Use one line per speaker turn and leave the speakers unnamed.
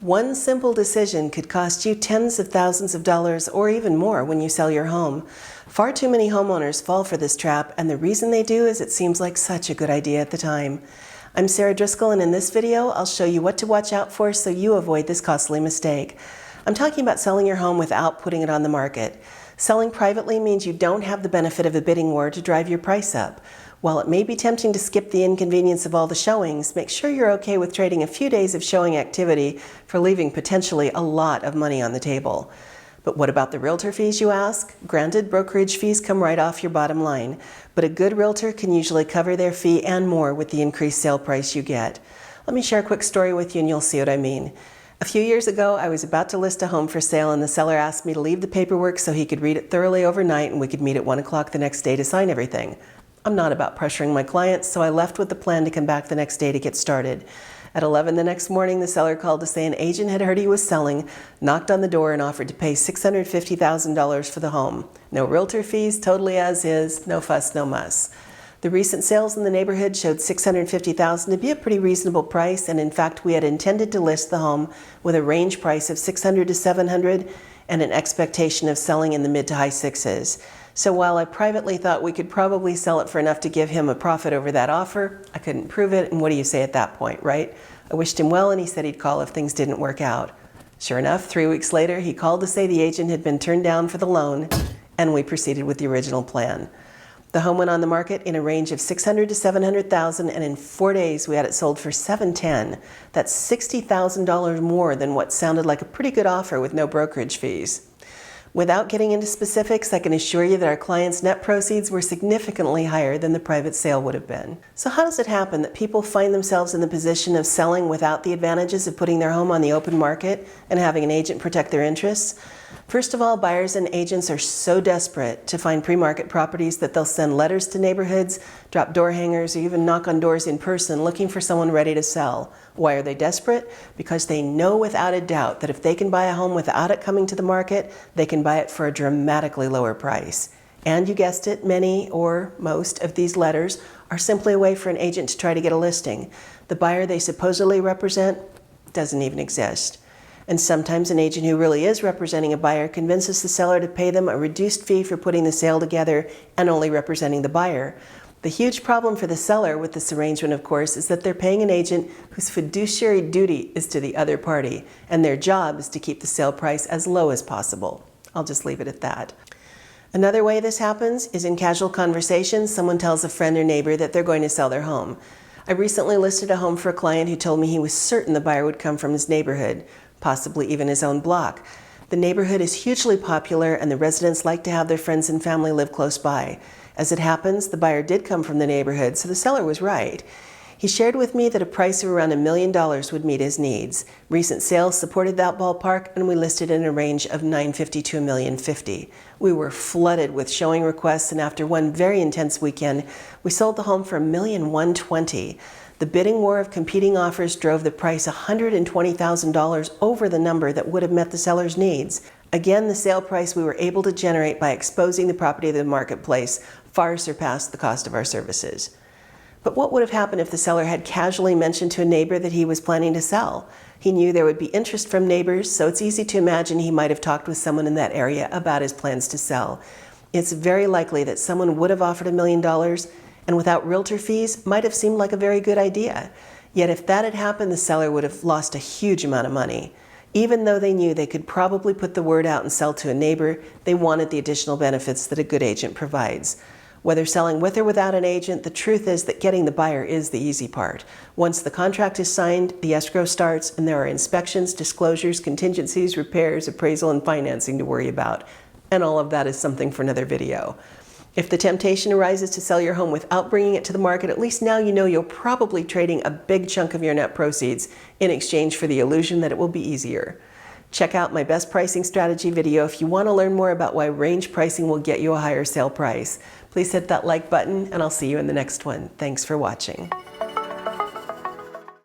One simple decision could cost you tens of thousands of dollars or even more when you sell your home. Far too many homeowners fall for this trap, and the reason they do is it seems like such a good idea at the time. I'm Sara Driscoll, and in this video, I'll show you what to watch out for so you avoid this costly mistake. I'm talking about selling your home without putting it on the market. Selling privately means you don't have the benefit of a bidding war to drive your price up. While it may be tempting to skip the inconvenience of all the showings, make sure you're okay with trading a few days of showing activity for leaving potentially a lot of money on the table. But what about the realtor fees, you ask? Granted, brokerage fees come right off your bottom line, but a good realtor can usually cover their fee and more with the increased sale price you get. Let me share a quick story with you and you'll see what I mean. A few years ago, I was about to list a home for sale and the seller asked me to leave the paperwork so he could read it thoroughly overnight and we could meet at 1 o'clock the next day to sign everything. I'm not about pressuring my clients, so I left with the plan to come back the next day to get started. At 11 the next morning, the seller called to say an agent had heard he was selling, knocked on the door, and offered to pay $650,000 for the home. No realtor fees, totally as is, no fuss, no muss. The recent sales in the neighborhood showed $650,000 to be a pretty reasonable price, and in fact, we had intended to list the home with a range price of $600,000 to $700,000 and an expectation of selling in the mid to high sixes. So while I privately thought we could probably sell it for enough to give him a profit over that offer, I couldn't prove it, and what do you say at that point, right? I wished him well and he said he'd call if things didn't work out. Sure enough, 3 weeks later, he called to say the agent had been turned down for the loan, and we proceeded with the original plan. The home went on the market in a range of $600,000 to $700,000, and in 4 days we had it sold for $710,000. That's $60,000 more than what sounded like a pretty good offer with no brokerage fees. Without getting into specifics, I can assure you that our clients' net proceeds were significantly higher than the private sale would have been. So how does it happen that people find themselves in the position of selling without the advantages of putting their home on the open market and having an agent protect their interests? First of all, buyers and agents are so desperate to find pre-market properties that they'll send letters to neighborhoods, drop door hangers, or even knock on doors in person looking for someone ready to sell. Why are they desperate? Because they know without a doubt that if they can buy a home without it coming to the market, they can buy it for a dramatically lower price. And you guessed it, many or most of these letters are simply a way for an agent to try to get a listing. The buyer they supposedly represent doesn't even exist. And sometimes an agent who really is representing a buyer convinces the seller to pay them a reduced fee for putting the sale together and only representing the buyer. The huge problem for the seller with this arrangement, of course, is that they're paying an agent whose fiduciary duty is to the other party, and their job is to keep the sale price as low as possible. I'll just leave it at that. Another way this happens is in casual conversations. Someone tells a friend or neighbor that they're going to sell their home. I recently listed a home for a client who told me he was certain the buyer would come from his neighborhood, possibly even his own block. The neighborhood is hugely popular and the residents like to have their friends and family live close by. As it happens, the buyer did come from the neighborhood, so the seller was right. He shared with me that a price of around $1 million would meet his needs. Recent sales supported that ballpark, and we listed in a range of $950,000 to $1,050,000. We were flooded with showing requests, and after one very intense weekend, we sold the home for $1,120,000. The bidding war of competing offers drove the price $120,000 over the number that would have met the seller's needs. Again, the sale price we were able to generate by exposing the property to the marketplace far surpassed the cost of our services. But what would have happened if the seller had casually mentioned to a neighbor that he was planning to sell? He knew there would be interest from neighbors, so it's easy to imagine he might have talked with someone in that area about his plans to sell. It's very likely that someone would have offered $1 million, and without realtor fees, might have seemed like a very good idea. Yet if that had happened, the seller would have lost a huge amount of money. Even though they knew they could probably put the word out and sell to a neighbor, they wanted the additional benefits that a good agent provides. Whether selling with or without an agent, the truth is that getting the buyer is the easy part. Once the contract is signed, the escrow starts, and there are inspections, disclosures, contingencies, repairs, appraisal, and financing to worry about. And all of that is something for another video. If the temptation arises to sell your home without bringing it to the market, at least now you know you're probably trading a big chunk of your net proceeds in exchange for the illusion that it will be easier. Check out my best pricing strategy video if you want to learn more about why range pricing will get you a higher sale price. Please hit that like button and I'll see you in the next one. Thanks for watching.